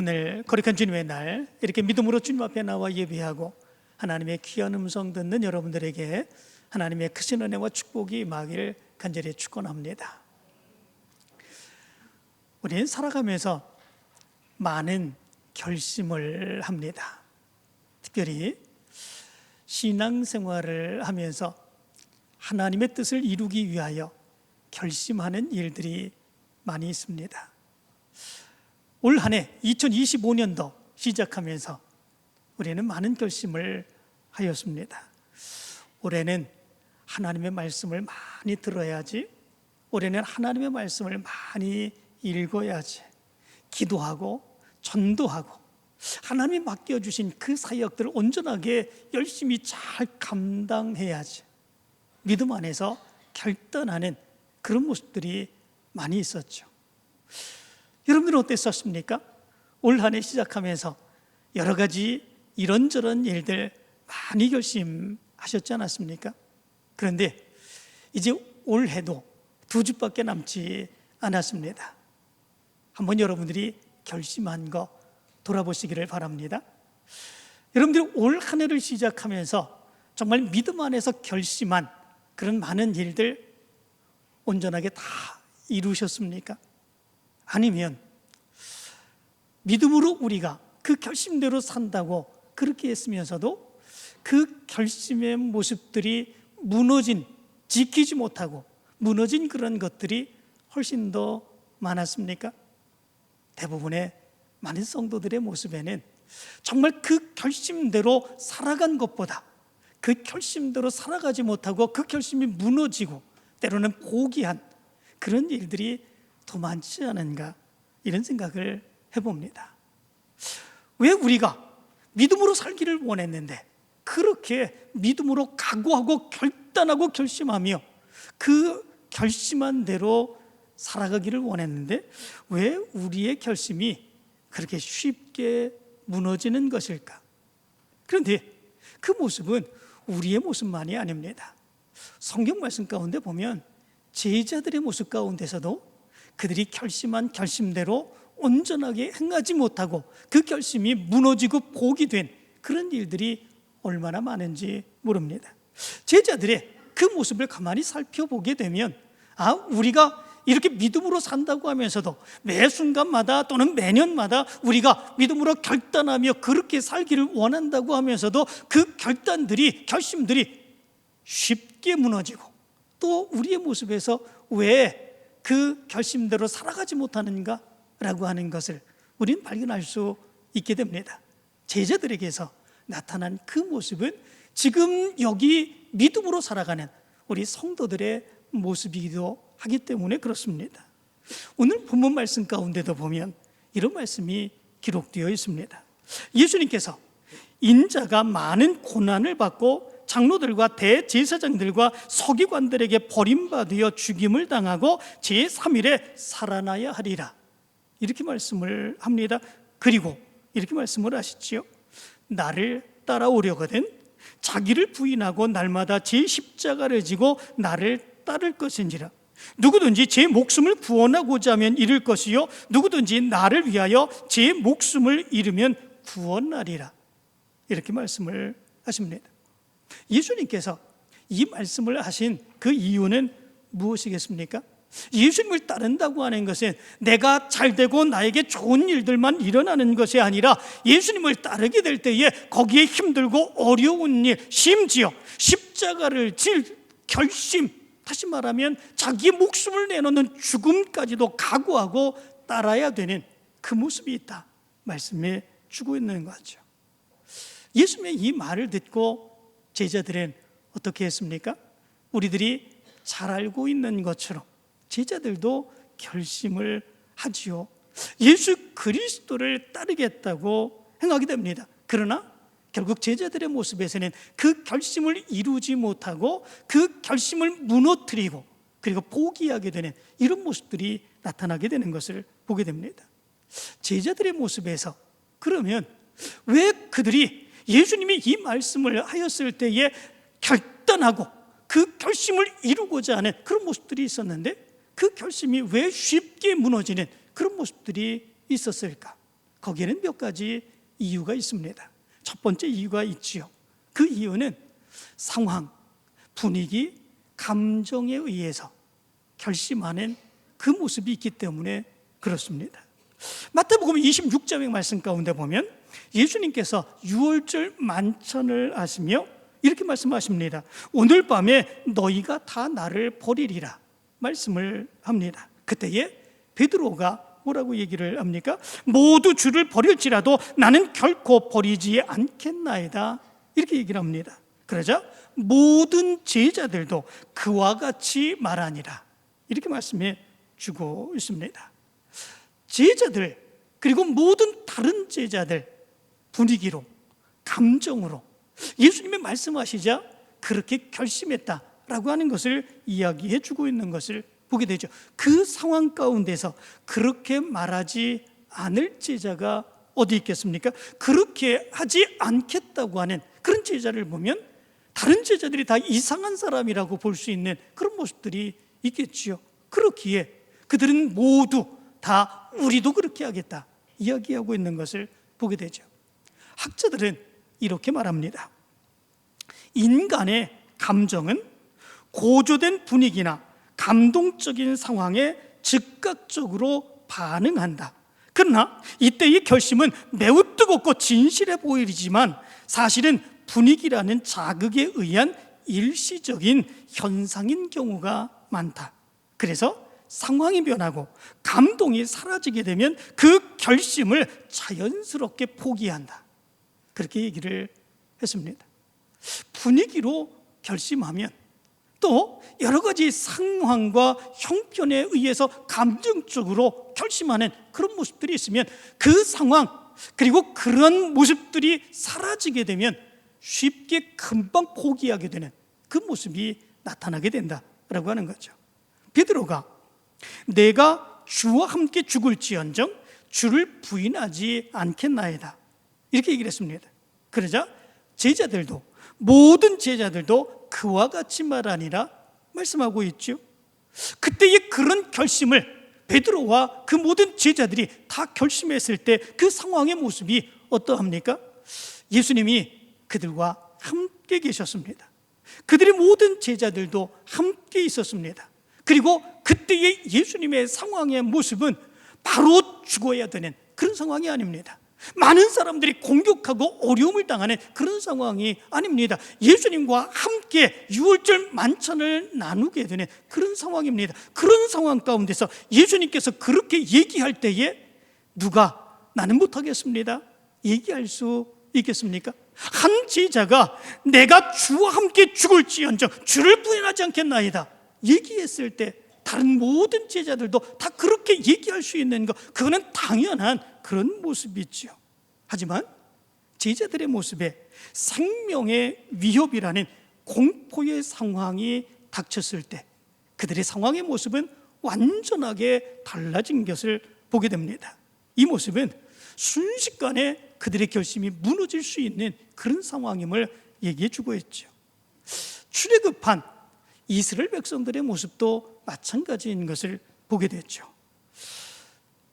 오늘 거룩한 주님의 날 이렇게 믿음으로 주님 앞에 나와 예배하고 하나님의 귀한 음성 듣는 여러분들에게 하나님의 크신 은혜와 축복이 임하기를 간절히 축원합니다. 우리는 살아가면서 많은 결심을 합니다. 특별히 신앙생활을 하면서 하나님의 뜻을 이루기 위하여 결심하는 일들이 많이 있습니다. 올 한 해 2025년도 시작하면서 우리는 많은 결심을 하였습니다. 올해는 하나님의 말씀을 많이 들어야지, 올해는 하나님의 말씀을 많이 읽어야지, 기도하고 전도하고 하나님이 맡겨주신 그 사역들을 온전하게 열심히 잘 감당해야지, 믿음 안에서 결단하는 그런 모습들이 많이 있었죠. 여러분들은 어땠었습니까? 올 한 해 시작하면서 여러 가지 이런저런 일들 많이 결심하셨지 않았습니까? 그런데 이제 올해도 2주밖에 남지 않았습니다. 한번 여러분들이 결심한 거 돌아보시기를 바랍니다. 여러분들이 올 한 해를 시작하면서 정말 믿음 안에서 결심한 그런 많은 일들 온전하게 다 이루셨습니까? 아니면 믿음으로 우리가 그 결심대로 산다고 그렇게 했으면서도 그 결심의 모습들이 무너진, 지키지 못하고 무너진 그런 것들이 훨씬 더 많았습니까? 대부분의 많은 성도들의 모습에는 정말 그 결심대로 살아간 것보다 그 결심대로 살아가지 못하고 그 결심이 무너지고 때로는 포기한 그런 일들이 더 많지 않은가, 이런 생각을 해봅니다. 왜 우리가 믿음으로 살기를 원했는데 그렇게 믿음으로 각오하고 결단하고 결심하며 그 결심한 대로 살아가기를 원했는데 왜 우리의 결심이 그렇게 쉽게 무너지는 것일까? 그런데 그 모습은 우리의 모습만이 아닙니다. 성경 말씀 가운데 보면 제자들의 모습 가운데서도 그들이 결심한 결심대로 온전하게 행하지 못하고 그 결심이 무너지고 포기된 그런 일들이 얼마나 많은지 모릅니다. 제자들의 그 모습을 가만히 살펴보게 되면 우리가 이렇게 믿음으로 산다고 하면서도 매 순간마다 또는 매년마다 우리가 믿음으로 결단하며 그렇게 살기를 원한다고 하면서도 그 결심들이 쉽게 무너지고 또 우리의 모습에서 왜 그 결심대로 살아가지 못하는가 라고 하는 것을 우리는 발견할 수 있게 됩니다. 제자들에게서 나타난 그 모습은 지금 여기 믿음으로 살아가는 우리 성도들의 모습이기도 하기 때문에 그렇습니다. 오늘 본문 말씀 가운데도 보면 이런 말씀이 기록되어 있습니다. 예수님께서 인자가 많은 고난을 받고 장로들과 대제사장들과 서기관들에게 버림받아 죽임을 당하고 제3일에 살아나야 하리라, 이렇게 말씀을 합니다. 그리고 이렇게 말씀을 하시지요. 나를 따라오려거든 자기를 부인하고 날마다 제 십자가를 지고 나를 따를 것인지라. 누구든지 제 목숨을 구원하고자 하면 잃을 것이요 누구든지 나를 위하여 제 목숨을 잃으면 구원하리라, 이렇게 말씀을 하십니다. 예수님께서 이 말씀을 하신 그 이유는 무엇이겠습니까? 예수님을 따른다고 하는 것은 내가 잘되고 나에게 좋은 일들만 일어나는 것이 아니라 예수님을 따르게 될 때에 거기에 힘들고 어려운 일, 심지어 십자가를 질 결심, 다시 말하면 자기의 목숨을 내놓는 죽음까지도 각오하고 따라야 되는 그 모습이 있다 말씀해 주고 있는 거죠. 예수님의 이 말을 듣고 제자들은 어떻게 했습니까? 우리들이 잘 알고 있는 것처럼 제자들도 결심을 하지요. 예수 그리스도를 따르겠다고 행하게 됩니다. 그러나 결국 제자들의 모습에서는 그 결심을 이루지 못하고 그 결심을 무너뜨리고 그리고 포기하게 되는 이런 모습들이 나타나게 되는 것을 보게 됩니다. 제자들의 모습에서 그러면 왜 그들이 예수님이 이 말씀을 하였을 때에 결단하고 그 결심을 이루고자 하는 그런 모습들이 있었는데 그 결심이 왜 쉽게 무너지는 그런 모습들이 있었을까? 거기에는 몇 가지 이유가 있습니다. 첫 번째 이유가 있지요. 그 이유는 상황, 분위기, 감정에 의해서 결심하는 그 모습이 있기 때문에 그렇습니다. 마태복음 26장의 말씀 가운데 보면 예수님께서 유월절 만찬을 하시며 이렇게 말씀하십니다. 오늘 밤에 너희가 다 나를 버리리라 말씀을 합니다. 그때에 베드로가 뭐라고 얘기를 합니까? 모두 주를 버릴지라도 나는 결코 버리지 않겠나이다 이렇게 얘기를 합니다. 그러자 모든 제자들도 그와 같이 말하니라 이렇게 말씀해 주고 있습니다. 제자들 그리고 모든 다른 제자들 분위기로 감정으로 예수님이 말씀하시자 그렇게 결심했다라고 하는 것을 이야기해 주고 있는 것을 보게 되죠. 그 상황 가운데서 그렇게 말하지 않을 제자가 어디 있겠습니까? 그렇게 하지 않겠다고 하는 그런 제자를 보면 다른 제자들이 다 이상한 사람이라고 볼 수 있는 그런 모습들이 있겠지요. 그렇기에 그들은 모두 다 우리도 그렇게 하겠다 이야기하고 있는 것을 보게 되죠. 학자들은 이렇게 말합니다. 인간의 감정은 고조된 분위기나 감동적인 상황에 즉각적으로 반응한다. 그러나 이때의 결심은 매우 뜨겁고 진실해 보이지만 사실은 분위기라는 자극에 의한 일시적인 현상인 경우가 많다. 그래서 상황이 변하고 감동이 사라지게 되면 그 결심을 자연스럽게 포기한다. 그렇게 얘기를 했습니다. 분위기로 결심하면 또 여러 가지 상황과 형편에 의해서 감정적으로 결심하는 그런 모습들이 있으면 그 상황 그리고 그런 모습들이 사라지게 되면 쉽게 금방 포기하게 되는 그 모습이 나타나게 된다라고 하는 거죠. 베드로가 내가 주와 함께 죽을지언정 주를 부인하지 않겠나이다 이렇게 얘기를 했습니다. 그러자 제자들도 모든 제자들도 그와 같이 말하니라 말씀하고 있죠. 그때의 그런 결심을 베드로와 그 모든 제자들이 다 결심했을 때 그 상황의 모습이 어떠합니까? 예수님이 그들과 함께 계셨습니다. 그들의 모든 제자들도 함께 있었습니다. 그리고 그때의 예수님의 상황의 모습은 바로 죽어야 되는 그런 상황이 아닙니다. 많은 사람들이 공격하고 어려움을 당하는 그런 상황이 아닙니다. 예수님과 함께 유월절 만찬을 나누게 되는 그런 상황입니다. 그런 상황 가운데서 예수님께서 그렇게 얘기할 때에 누가 나는 못하겠습니다 얘기할 수 있겠습니까? 한 제자가 내가 주와 함께 죽을지언정 주를 부인하지 않겠나이다 얘기했을 때 다른 모든 제자들도 다 그렇게 얘기할 수 있는 것, 그거는 당연한 그런 모습이죠. 하지만 제자들의 모습에 생명의 위협이라는 공포의 상황이 닥쳤을 때 그들의 상황의 모습은 완전하게 달라진 것을 보게 됩니다. 이 모습은 순식간에 그들의 결심이 무너질 수 있는 그런 상황임을 얘기해 주고 있죠. 출애굽한 이스라엘 백성들의 모습도 마찬가지인 것을 보게 됐죠.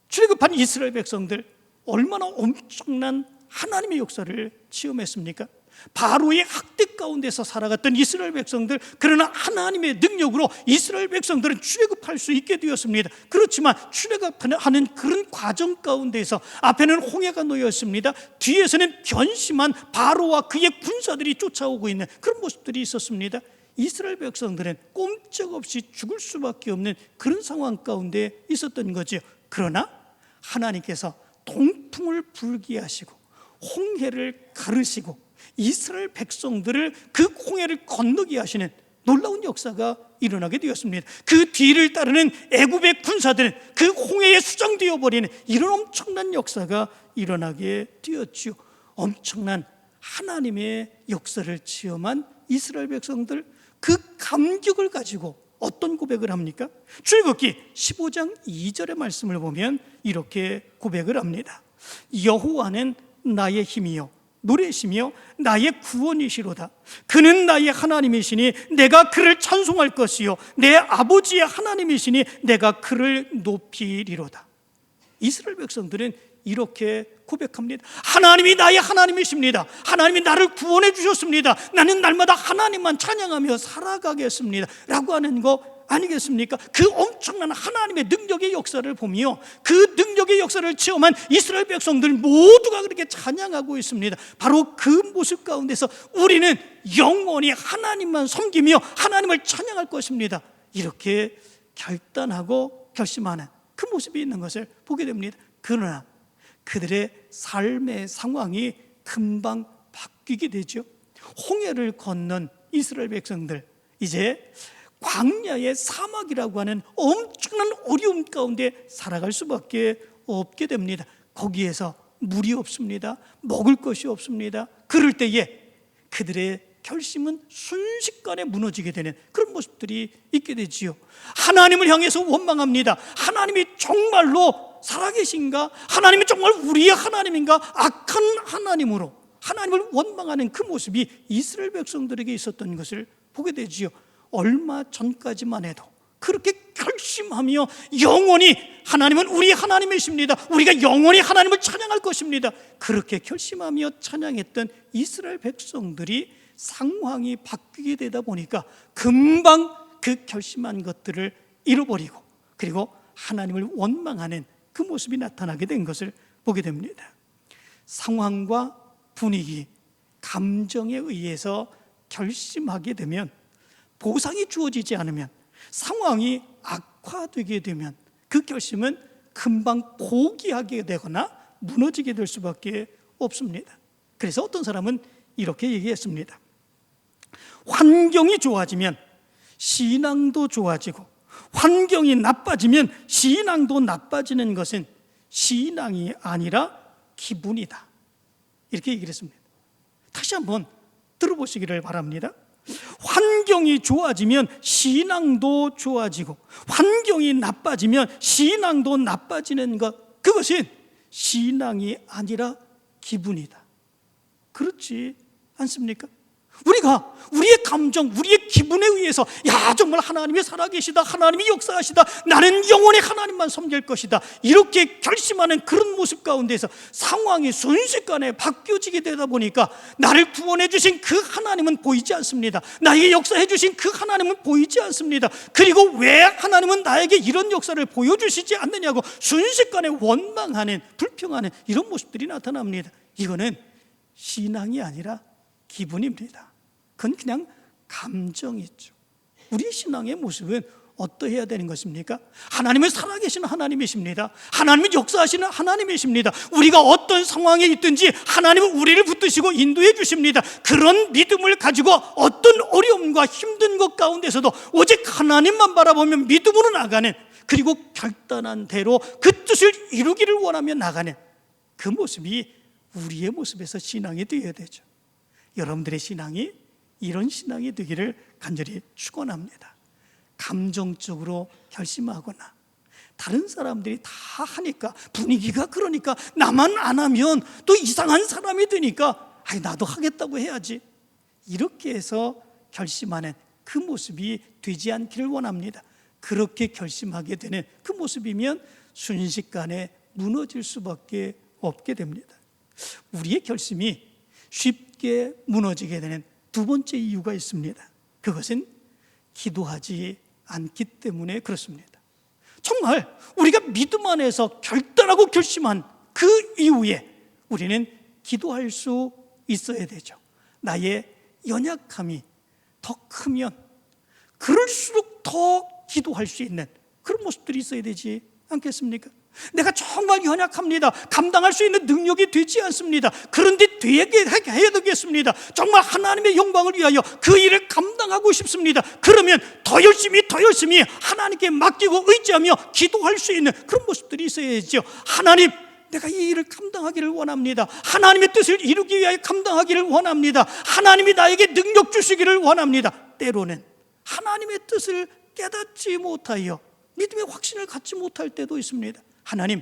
출애굽한 이스라엘 백성들 얼마나 엄청난 하나님의 역사를 체험했습니까? 바로의 학대 가운데서 살아갔던 이스라엘 백성들, 그러나 하나님의 능력으로 이스라엘 백성들은 출애굽할 수 있게 되었습니다. 그렇지만 출애굽하는 그런 과정 가운데서 앞에는 홍해가 놓여 있습니다. 뒤에서는 변심한 바로와 그의 군사들이 쫓아오고 있는 그런 모습들이 있었습니다. 이스라엘 백성들은 꼼짝없이 죽을 수밖에 없는 그런 상황 가운데 있었던 거죠. 그러나 하나님께서 동풍을 불게 하시고 홍해를 가르시고 이스라엘 백성들을 그 홍해를 건너게 하시는 놀라운 역사가 일어나게 되었습니다. 그 뒤를 따르는 애굽의 군사들은 그 홍해에 수장되어 버리는 이런 엄청난 역사가 일어나게 되었지요. 엄청난 하나님의 역사를 체험한 이스라엘 백성들, 그 감격을 가지고 어떤 고백을 합니까? 출애굽기 15장 2절의 말씀을 보면 이렇게 고백을 합니다. 여호와는 나의 힘이요 노래시며 나의 구원이시로다. 그는 나의 하나님이시니 내가 그를 찬송할 것이요 내 아버지의 하나님이시니 내가 그를 높이리로다. 이스라엘 백성들은 이렇게 고백합니다. 하나님이 나의 하나님이십니다. 하나님이 나를 구원해 주셨습니다. 나는 날마다 하나님만 찬양하며 살아가겠습니다 라고 하는 거 아니겠습니까? 그 엄청난 하나님의 능력의 역사를 보며 그 능력의 역사를 체험한 이스라엘 백성들 모두가 그렇게 찬양하고 있습니다. 바로 그 모습 가운데서 우리는 영원히 하나님만 섬기며 하나님을 찬양할 것입니다, 이렇게 결단하고 결심하는 그 모습이 있는 것을 보게 됩니다. 그러나 그들의 삶의 상황이 금방 바뀌게 되죠. 홍해를 건넌 이스라엘 백성들, 이제 광야의 사막이라고 하는 엄청난 어려움 가운데 살아갈 수밖에 없게 됩니다. 거기에서 물이 없습니다. 먹을 것이 없습니다. 그럴 때에 그들의 결심은 순식간에 무너지게 되는 그런 모습들이 있게 되지요. 하나님을 향해서 원망합니다. 하나님이 정말로 살아계신가? 하나님이 정말 우리의 하나님인가? 악한 하나님으로 하나님을 원망하는 그 모습이 이스라엘 백성들에게 있었던 것을 보게 되지요. 얼마 전까지만 해도 그렇게 결심하며 영원히 하나님은 우리 하나님이십니다, 우리가 영원히 하나님을 찬양할 것입니다, 그렇게 결심하며 찬양했던 이스라엘 백성들이 상황이 바뀌게 되다 보니까 금방 그 결심한 것들을 잃어버리고 그리고 하나님을 원망하는 그 모습이 나타나게 된 것을 보게 됩니다. 상황과 분위기, 감정에 의해서 결심하게 되면, 보상이 주어지지 않으면, 상황이 악화되게 되면 그 결심은 금방 포기하게 되거나 무너지게 될 수밖에 없습니다. 그래서 어떤 사람은 이렇게 얘기했습니다. 환경이 좋아지면 신앙도 좋아지고 환경이 나빠지면 신앙도 나빠지는 것은 신앙이 아니라 기분이다, 이렇게 얘기를 했습니다. 다시 한번 들어보시기를 바랍니다. 환경이 좋아지면 신앙도 좋아지고 환경이 나빠지면 신앙도 나빠지는 것, 그것은 신앙이 아니라 기분이다. 그렇지 않습니까? 우리가 우리의 감정, 우리의 기분에 의해서 야 정말 하나님이 살아계시다, 하나님이 역사하시다, 나는 영원히 하나님만 섬길 것이다, 이렇게 결심하는 그런 모습 가운데서 상황이 순식간에 바뀌어지게 되다 보니까 나를 구원해 주신 그 하나님은 보이지 않습니다. 나에게 역사해 주신 그 하나님은 보이지 않습니다. 그리고 왜 하나님은 나에게 이런 역사를 보여주시지 않느냐고 순식간에 원망하는, 불평하는 이런 모습들이 나타납니다. 이거는 신앙이 아니라 기분입니다. 그건 그냥 감정이죠. 우리 신앙의 모습은 어떠해야 되는 것입니까? 하나님은 살아계신 하나님이십니다. 하나님은 역사하시는 하나님이십니다. 우리가 어떤 상황에 있든지 하나님은 우리를 붙드시고 인도해 주십니다. 그런 믿음을 가지고 어떤 어려움과 힘든 것 가운데서도 오직 하나님만 바라보며 믿음으로 나가는, 그리고 결단한 대로 그 뜻을 이루기를 원하며 나가는 그 모습이 우리의 모습에서 신앙이 되어야 되죠. 여러분들의 신앙이 이런 신앙이 되기를 간절히 축원합니다. 감정적으로 결심하거나 다른 사람들이 다 하니까, 분위기가 그러니까 나만 안 하면 또 이상한 사람이 되니까 나도 하겠다고 해야지, 이렇게 해서 결심하는 그 모습이 되지 않기를 원합니다. 그렇게 결심하게 되는 그 모습이면 순식간에 무너질 수밖에 없게 됩니다. 우리의 결심이 쉽게 무너지게 되는 두 번째 이유가 있습니다. 그것은 기도하지 않기 때문에 그렇습니다. 정말 우리가 믿음 안에서 결단하고 결심한 그 이후에 우리는 기도할 수 있어야 되죠. 나의 연약함이 더 크면 그럴수록 더 기도할 수 있는 그런 모습들이 있어야 되지 않겠습니까? 내가 정말 연약합니다. 감당할 수 있는 능력이 되지 않습니다. 그런데 되게 해야 되겠습니다. 정말 하나님의 영광을 위하여 그 일을 감당하고 싶습니다. 그러면 더 열심히 하나님께 맡기고 의지하며 기도할 수 있는 그런 모습들이 있어야죠. 하나님, 내가 이 일을 감당하기를 원합니다. 하나님의 뜻을 이루기 위하여 감당하기를 원합니다. 하나님이 나에게 능력 주시기를 원합니다. 때로는 하나님의 뜻을 깨닫지 못하여 믿음의 확신을 갖지 못할 때도 있습니다. 하나님,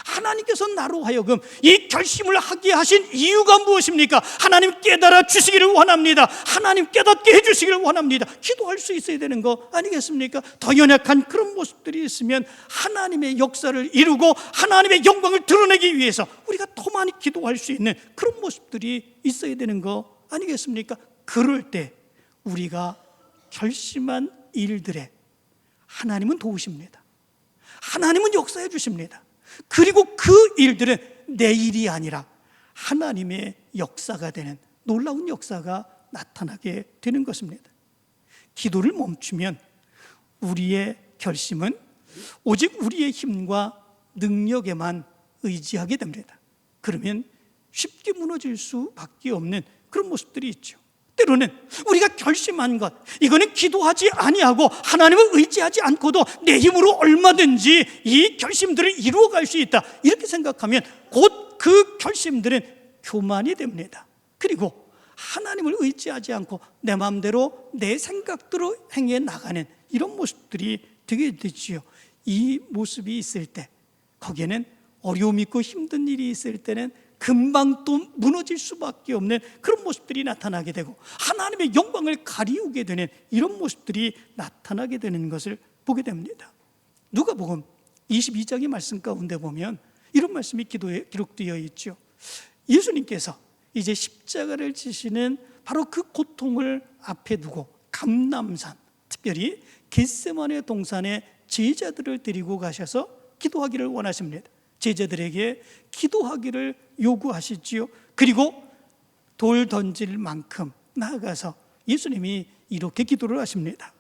하나님께서 나로 하여금 이 결심을 하게 하신 이유가 무엇입니까? 하나님 깨달아 주시기를 원합니다. 하나님 깨닫게 해주시기를 원합니다. 기도할 수 있어야 되는 거 아니겠습니까? 더 연약한 그런 모습들이 있으면 하나님의 역사를 이루고 하나님의 영광을 드러내기 위해서 우리가 더 많이 기도할 수 있는 그런 모습들이 있어야 되는 거 아니겠습니까? 그럴 때 우리가 결심한 일들에 하나님은 도우십니다. 하나님은 역사해 주십니다. 그리고 그 일들은 내 일이 아니라 하나님의 역사가 되는 놀라운 역사가 나타나게 되는 것입니다. 기도를 멈추면 우리의 결심은 오직 우리의 힘과 능력에만 의지하게 됩니다. 그러면 쉽게 무너질 수밖에 없는 그런 모습들이 있죠. 때로는 우리가 결심한 것, 이거는 기도하지 아니하고 하나님을 의지하지 않고도 내 힘으로 얼마든지 이 결심들을 이루어갈 수 있다, 이렇게 생각하면 곧 그 결심들은 교만이 됩니다. 그리고 하나님을 의지하지 않고 내 마음대로 내 생각대로 행해 나가는 이런 모습들이 되게 되지요. 이 모습이 있을 때, 거기에는 어려움 있고 힘든 일이 있을 때는 금방 또 무너질 수밖에 없는 그런 모습들이 나타나게 되고 하나님의 영광을 가리우게 되는 이런 모습들이 나타나게 되는 것을 보게 됩니다. 누가복음 22장의 말씀 가운데 보면 이런 말씀이 기록되어 있죠. 예수님께서 이제 십자가를 지시는 바로 그 고통을 앞에 두고 감람산, 특별히 겟세마네 동산에 제자들을 데리고 가셔서 기도하기를 원하십니다. 제자들에게 기도하기를 요구하시지요. 그리고 돌 던질 만큼 나아가서 예수님이 이렇게 기도를 하십니다.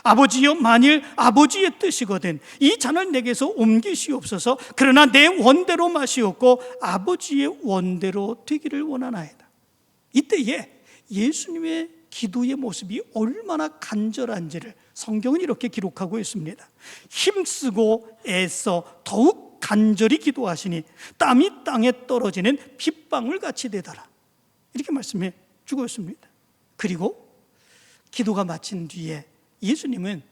아버지여, 만일 아버지의 뜻이거든 이 잔을 내게서 옮기시옵소서. 그러나 내 원대로 마시옵고 아버지의 원대로 되기를 원하나이다. 이때에 예수님의 기도의 모습이 얼마나 간절한지를 성경은 이렇게 기록하고 있습니다. 힘쓰고 애써 더욱 간절히 기도하시니 땀이 땅에 떨어지는 빗방울 같이 되더라, 이렇게 말씀해 주고 있습니다. 그리고 기도가 마친 뒤에 예수님은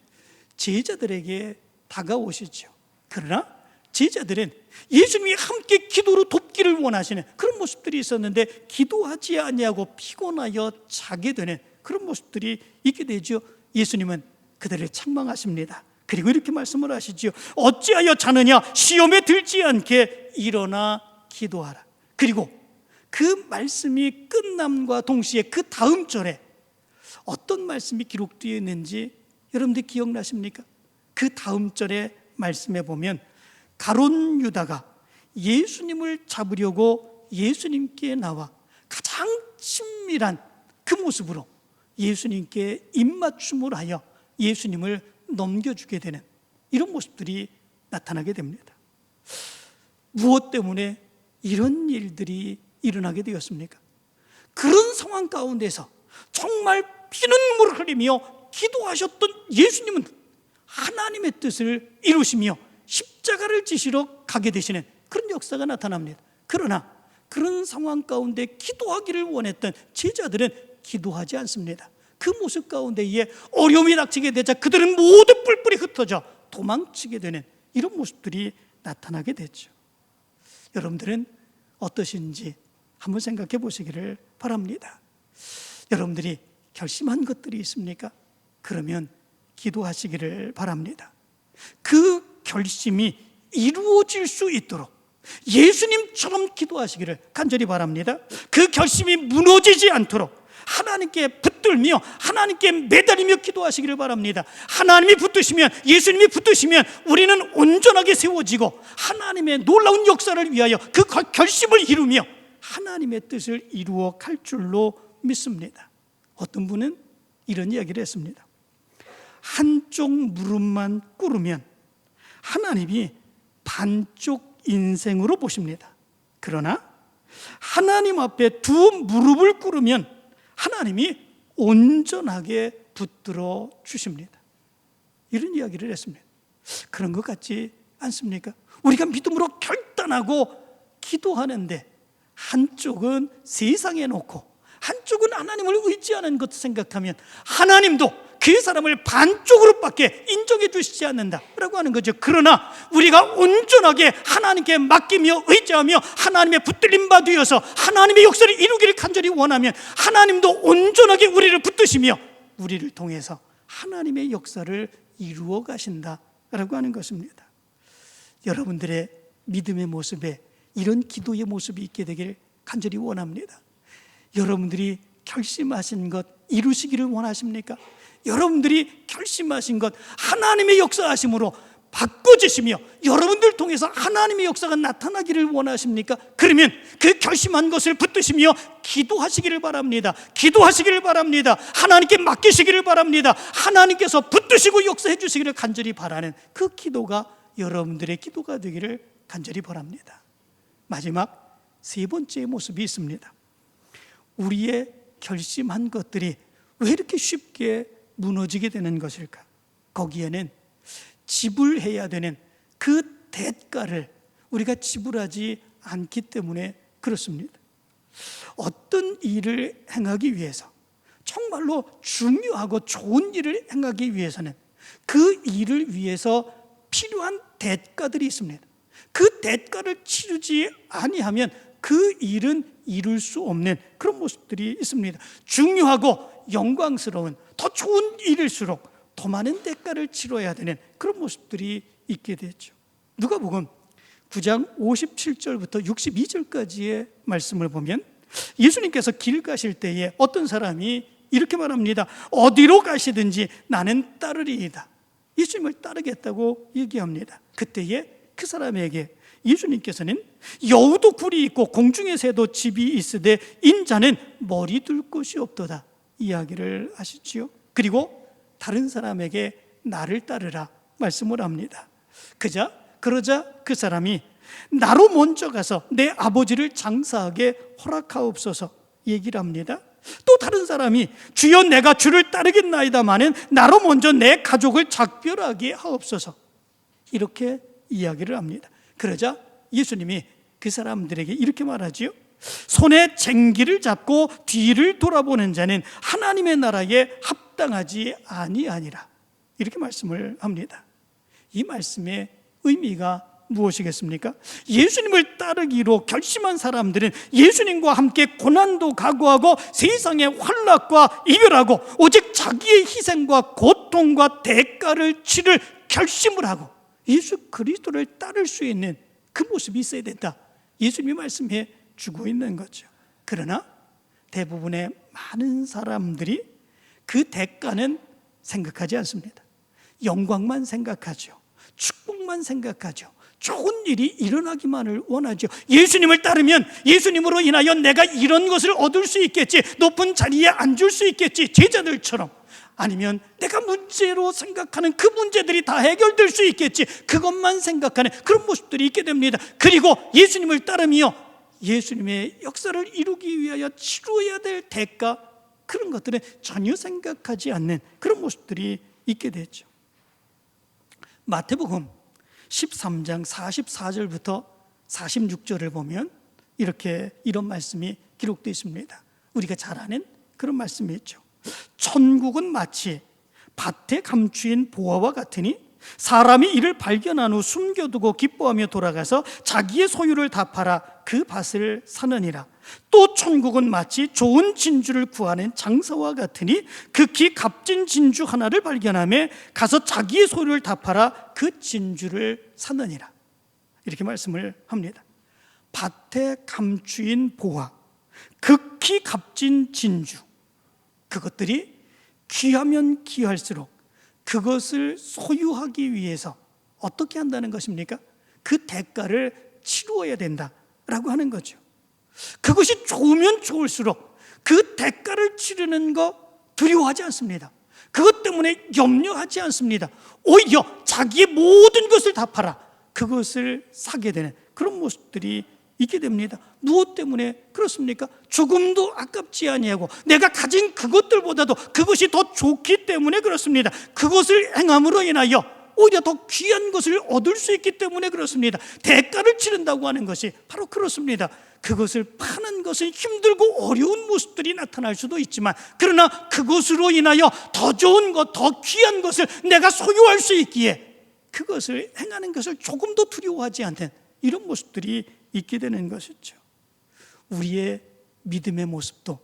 제자들에게 다가오시죠. 그러나 제자들은 예수님이 함께 기도로 돕기를 원하시는 그런 모습들이 있었는데 기도하지 아니하고 피곤하여 자게 되는 그런 모습들이 있게 되죠. 예수님은 그들을 책망하십니다. 그리고 이렇게 말씀을 하시죠. 어찌하여 자느냐, 시험에 들지 않게 일어나 기도하라. 그리고 그 말씀이 끝남과 동시에 그 다음 절에 어떤 말씀이 기록되어 있는지 여러분들 기억나십니까? 그 다음 절의 말씀에 보면 가룟 유다가 예수님을 잡으려고 예수님께 나와 가장 친밀한 그 모습으로 예수님께 입맞춤을 하여 예수님을 넘겨주게 되는 이런 모습들이 나타나게 됩니다. 무엇 때문에 이런 일들이 일어나게 되었습니까? 그런 상황 가운데서 정말 피눈물을 흘리며 기도하셨던 예수님은 하나님의 뜻을 이루시며 십자가를 지시러 가게 되시는 그런 역사가 나타납니다. 그러나 그런 상황 가운데 기도하기를 원했던 제자들은 기도하지 않습니다. 그 모습 가운데에 어려움이 닥치게 되자 그들은 모두 뿔뿔이 흩어져 도망치게 되는 이런 모습들이 나타나게 됐죠. 여러분들은 어떠신지 한번 생각해 보시기를 바랍니다. 여러분들이 결심한 것들이 있습니까? 그러면 기도하시기를 바랍니다. 그 결심이 이루어질 수 있도록 예수님처럼 기도하시기를 간절히 바랍니다. 그 결심이 무너지지 않도록 하나님께 붙들며 하나님께 매달리며 기도하시기를 바랍니다. 하나님이 붙드시면, 예수님이 붙드시면 우리는 온전하게 세워지고 하나님의 놀라운 역사를 위하여 그 결심을 이루며 하나님의 뜻을 이루어 갈 줄로 믿습니다. 어떤 분은 이런 이야기를 했습니다. 한쪽 무릎만 꿇으면 하나님이 반쪽 인생으로 보십니다. 그러나 하나님 앞에 두 무릎을 꿇으면 하나님이 온전하게 붙들어 주십니다. 이런 이야기를 했습니다. 그런 것 같지 않습니까? 우리가 믿음으로 결단하고 기도하는데 한쪽은 세상에 놓고 한쪽은 하나님을 의지하는 것 생각하면 하나님도 그 그 사람을 반쪽으로밖에 인정해 주시지 않는다라고 하는 거죠. 그러나 우리가 온전하게 하나님께 맡기며 의지하며 하나님의 붙들림 바 되어서 하나님의 역사를 이루기를 간절히 원하면 하나님도 온전하게 우리를 붙드시며 우리를 통해서 하나님의 역사를 이루어 가신다라고 하는 것입니다. 여러분들의 믿음의 모습에 이런 기도의 모습이 있게 되기를 간절히 원합니다. 여러분들이 결심하신 것 이루시기를 원하십니까? 여러분들이 결심하신 것 하나님의 역사하심으로 바꿔주시며 여러분들 통해서 하나님의 역사가 나타나기를 원하십니까? 그러면 그 결심한 것을 붙드시며 기도하시기를 바랍니다. 기도하시기를 바랍니다. 하나님께 맡기시기를 바랍니다. 하나님께서 붙드시고 역사해 주시기를 간절히 바라는 그 기도가 여러분들의 기도가 되기를 간절히 바랍니다. 마지막 세 번째 모습이 있습니다. 우리의 결심한 것들이 왜 이렇게 쉽게 무너지게 되는 것일까? 거기에는 지불해야 되는 그 대가를 우리가 지불하지 않기 때문에 그렇습니다. 어떤 일을 행하기 위해서 정말로 중요하고 좋은 일을 행하기 위해서는 그 일을 위해서 필요한 대가들이 있습니다. 그 대가를 치르지 아니하면 그 일은 이룰 수 없는 그런 모습들이 있습니다. 중요하고 영광스러운 더 좋은 일일수록 더 많은 대가를 치러야 되는 그런 모습들이 있게 되죠. 누가복음 9장 57절부터 62절까지의 말씀을 보면 예수님께서 길 가실 때에 어떤 사람이 이렇게 말합니다. 어디로 가시든지 나는 따르리이다. 예수님을 따르겠다고 얘기합니다. 그때에 그 사람에게 예수님께서는 여우도 굴이 있고 공중의 새도 집이 있으되 인자는 머리 둘 곳이 없도다 이야기를 하시지요. 그리고 다른 사람에게 나를 따르라 말씀을 합니다. 그러자 그 사람이 나로 먼저 가서 내 아버지를 장사하게 허락하옵소서 얘기를 합니다. 또 다른 사람이 주여 내가 주를 따르겠나이다마는 나로 먼저 내 가족을 작별하게 하옵소서 이렇게 이야기를 합니다. 그러자 예수님이 그 사람들에게 이렇게 말하지요. 손에 쟁기를 잡고 뒤를 돌아보는 자는 하나님의 나라에 합당하지 아니하니라 이렇게 말씀을 합니다. 이 말씀의 의미가 무엇이겠습니까? 예수님을 따르기로 결심한 사람들은 예수님과 함께 고난도 각오하고 세상의 환락과 이별하고 오직 자기의 희생과 고통과 대가를 치를 결심을 하고 예수 그리스도를 따를 수 있는 그 모습이 있어야 된다. 예수님이 말씀해 주고 있는 거죠. 그러나 대부분의 많은 사람들이 그 대가는 생각하지 않습니다. 영광만 생각하죠. 축복만 생각하죠. 좋은 일이 일어나기만을 원하죠. 예수님을 따르면 예수님으로 인하여 내가 이런 것을 얻을 수 있겠지, 높은 자리에 앉을 수 있겠지, 제자들처럼. 아니면 내가 문제로 생각하는 그 문제들이 다 해결될 수 있겠지, 그것만 생각하는 그런 모습들이 있게 됩니다. 그리고 예수님을 따르며 예수님의 역사를 이루기 위하여 치러야 될 대가, 그런 것들은 전혀 생각하지 않는 그런 모습들이 있게 되죠. 마태복음 13장 44절부터 46절을 보면 이런 말씀이 기록되어 있습니다. 우리가 잘 아는 그런 말씀이 있죠. 천국은 마치 밭에 감추인 보화와 같으니 사람이 이를 발견한 후 숨겨두고 기뻐하며 돌아가서 자기의 소유를 다 팔아 그 밭을 사느니라. 또 천국은 마치 좋은 진주를 구하는 장사와 같으니 극히 값진 진주 하나를 발견하며 가서 자기의 소유를 다 팔아 그 진주를 사느니라. 이렇게 말씀을 합니다. 밭에 감추인 보화, 극히 값진 진주, 그것들이 귀하면 귀할수록 그것을 소유하기 위해서 어떻게 한다는 것입니까? 그 대가를 치루어야 된다라고 하는 거죠. 그것이 좋으면 좋을수록 그 대가를 치르는 거 두려워하지 않습니다. 그것 때문에 염려하지 않습니다. 오히려 자기의 모든 것을 다 팔아 그것을 사게 되는 그런 모습들이 있게 됩니다. 무엇 때문에 그렇습니까? 조금도 아깝지 아니하고 내가 가진 그것들보다도 그것이 더 좋기 때문에 그렇습니다. 그것을 행함으로 인하여 오히려 더 귀한 것을 얻을 수 있기 때문에 그렇습니다. 대가를 치른다고 하는 것이 바로 그렇습니다. 그것을 파는 것은 힘들고 어려운 모습들이 나타날 수도 있지만, 그러나 그것으로 인하여 더 좋은 것, 더 귀한 것을 내가 소유할 수 있기에 그것을 행하는 것을 조금도 두려워하지 않는 이런 모습들이 있게 되는 것이죠. 우리의 믿음의 모습도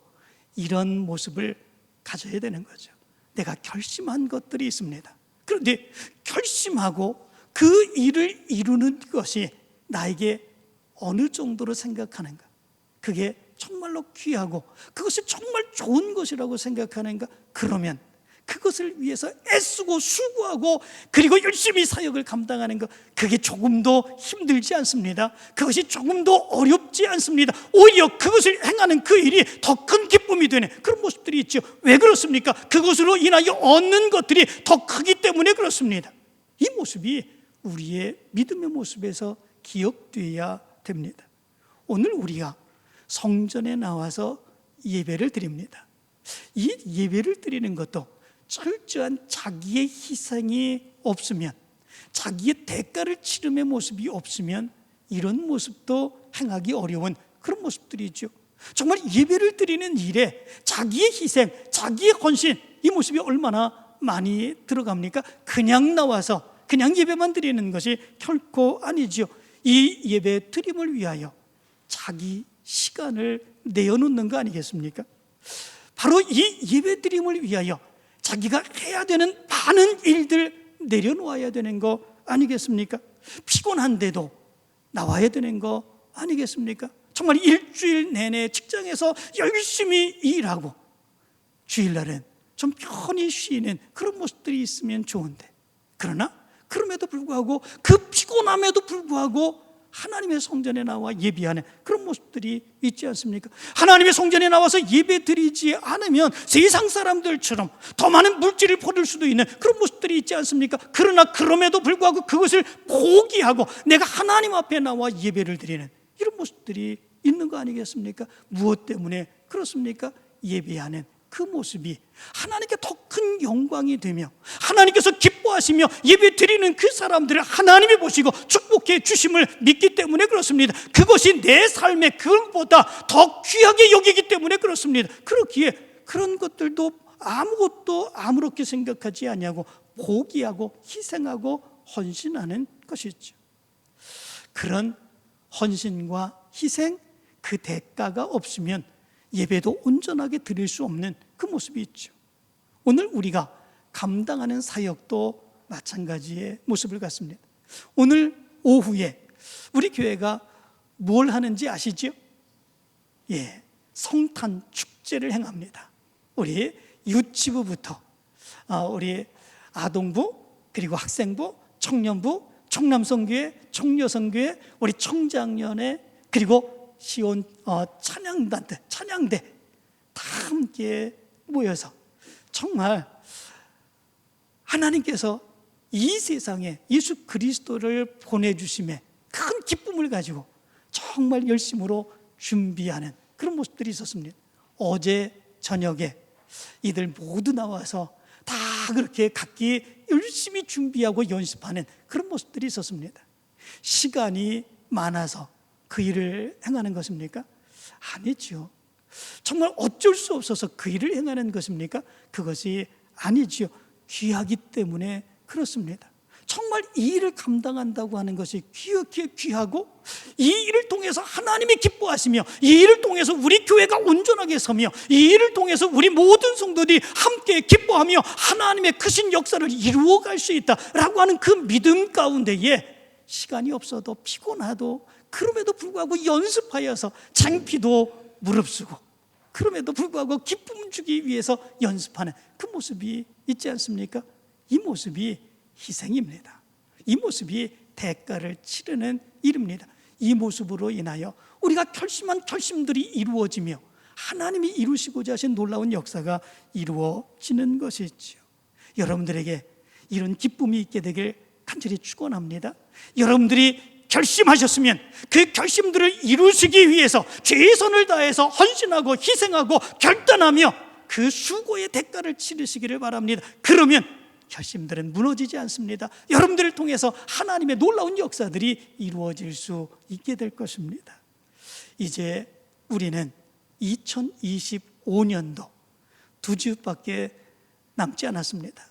이런 모습을 가져야 되는 거죠. 내가 결심한 것들이 있습니다. 그런데 결심하고 그 일을 이루는 것이 나에게 어느 정도로 생각하는가, 그게 정말로 귀하고 그것이 정말 좋은 것이라고 생각하는가, 그러면 그것을 위해서 애쓰고 수고하고 그리고 열심히 사역을 감당하는 것, 그게 조금도 힘들지 않습니다. 그것이 조금도 어렵지 않습니다. 오히려 그것을 행하는 그 일이 더 큰 기쁨이 되는 그런 모습들이 있죠. 왜 그렇습니까? 그것으로 인하여 얻는 것들이 더 크기 때문에 그렇습니다. 이 모습이 우리의 믿음의 모습에서 기억되어야 됩니다. 오늘 우리가 성전에 나와서 예배를 드립니다. 이 예배를 드리는 것도 철저한 자기의 희생이 없으면, 자기의 대가를 치름의 모습이 없으면 이런 모습도 행하기 어려운 그런 모습들이죠. 정말 예배를 드리는 일에 자기의 희생, 자기의 헌신, 이 모습이 얼마나 많이 들어갑니까? 그냥 나와서 그냥 예배만 드리는 것이 결코 아니죠. 이 예배 드림을 위하여 자기 시간을 내어놓는 거 아니겠습니까? 바로 이 예배 드림을 위하여 자기가 해야 되는 많은 일들 내려놓아야 되는 거 아니겠습니까? 피곤한데도 나와야 되는 거 아니겠습니까? 정말 일주일 내내 직장에서 열심히 일하고 주일날은 좀 편히 쉬는 그런 모습들이 있으면 좋은데, 그러나 그럼에도 불구하고 그 피곤함에도 불구하고 하나님의 성전에 나와 예배하는 그런 모습들이 있지 않습니까? 하나님의 성전에 나와서 예배 드리지 않으면 세상 사람들처럼 더 많은 물질을 버릴 수도 있는 그런 모습들이 있지 않습니까? 그러나 그럼에도 불구하고 그것을 포기하고 내가 하나님 앞에 나와 예배를 드리는 이런 모습들이 있는 거 아니겠습니까? 무엇 때문에 그렇습니까? 예배하는 그 모습이 하나님께 더 큰 영광이 되며 하나님께서 기뻐하시며 예배 드리는 그 사람들을 하나님이 보시고 축복해 주심을 믿기 때문에 그렇습니다. 그것이 내 삶의 그것보다 더 귀하게 여기기 때문에 그렇습니다. 그렇기에 그런 것들도 아무것도 아무렇게 생각하지 아니하고 포기하고 희생하고 헌신하는 것이죠. 그런 헌신과 희생, 그 대가가 없으면 예배도 온전하게 드릴 수 없는 그 모습이 있죠. 오늘 우리가 감당하는 사역도 마찬가지의 모습을 갖습니다. 오늘 오후에 우리 교회가 뭘 하는지 아시죠? 예, 성탄 축제를 행합니다. 우리 유치부부터 우리 아동부, 그리고 학생부, 청년부, 청남성교회, 청여성교회, 우리 청장년회, 그리고 시온 찬양대 다 함께 모여서 정말 하나님께서 이 세상에 예수 그리스도를 보내주심에 큰 기쁨을 가지고 정말 열심으로 준비하는 그런 모습들이 있었습니다. 어제 저녁에 이들 모두 나와서 다 그렇게 각기 열심히 준비하고 연습하는 그런 모습들이 있었습니다. 시간이 많아서 그 일을 행하는 것입니까? 아니죠. 정말 어쩔 수 없어서 그 일을 행하는 것입니까? 그것이 아니지요. 귀하기 때문에 그렇습니다. 정말 이 일을 감당한다고 하는 것이 귀하기에 귀하고, 이 일을 통해서 하나님이 기뻐하시며, 이 일을 통해서 우리 교회가 온전하게 서며, 이 일을 통해서 우리 모든 성도들이 함께 기뻐하며 하나님의 크신 역사를 이루어갈 수 있다라고 하는 그 믿음 가운데에 시간이 없어도 피곤하도 그럼에도 불구하고 연습하여서 창피도 무릅쓰고 그럼에도 불구하고 기쁨 주기 위해서 연습하는 그 모습이 있지 않습니까? 이 모습이 희생입니다. 이 모습이 대가를 치르는 일입니다. 이 모습으로 인하여 우리가 결심한 결심들이 이루어지며 하나님이 이루시고자 하신 놀라운 역사가 이루어지는 것이지요. 여러분들에게 이런 기쁨이 있게 되길 간절히 축원합니다. 여러분들이 결심하셨으면 그 결심들을 이루시기 위해서 최선을 다해서 헌신하고 희생하고 결단하며 그 수고의 대가를 치르시기를 바랍니다. 그러면 결심들은 무너지지 않습니다. 여러분들을 통해서 하나님의 놀라운 역사들이 이루어질 수 있게 될 것입니다. 이제 우리는 2025년도 2주밖에 남지 않았습니다.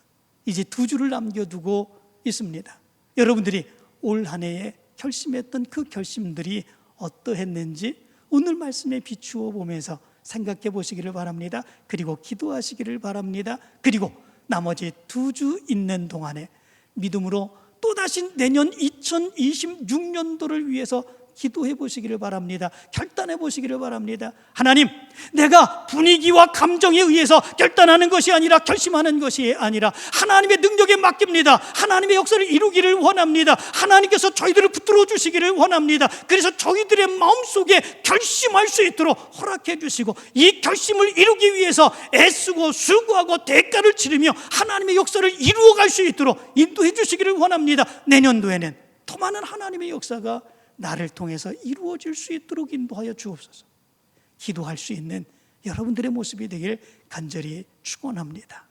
이제 2주를 남겨두고 있습니다. 여러분들이 올 한 해에 결심했던 그 결심들이 어떠했는지 오늘 말씀에 비추어 보면서 생각해 보시기를 바랍니다. 그리고 기도하시기를 바랍니다. 그리고 나머지 2주 있는 동안에 믿음으로 또다시 내년 2026년도를 위해서 기도해 보시기를 바랍니다. 결단해 보시기를 바랍니다. 하나님, 내가 분위기와 감정에 의해서 결단하는 것이 아니라 결심하는 것이 아니라 하나님의 능력에 맡깁니다. 하나님의 역사를 이루기를 원합니다. 하나님께서 저희들을 붙들어 주시기를 원합니다. 그래서 저희들의 마음속에 결심할 수 있도록 허락해 주시고 이 결심을 이루기 위해서 애쓰고 수고하고 대가를 치르며 하나님의 역사를 이루어갈 수 있도록 인도해 주시기를 원합니다. 내년도에는 더 많은 하나님의 역사가 나를 통해서 이루어질 수 있도록 인도하여 주옵소서. 기도할 수 있는 여러분들의 모습이 되길 간절히 축원합니다.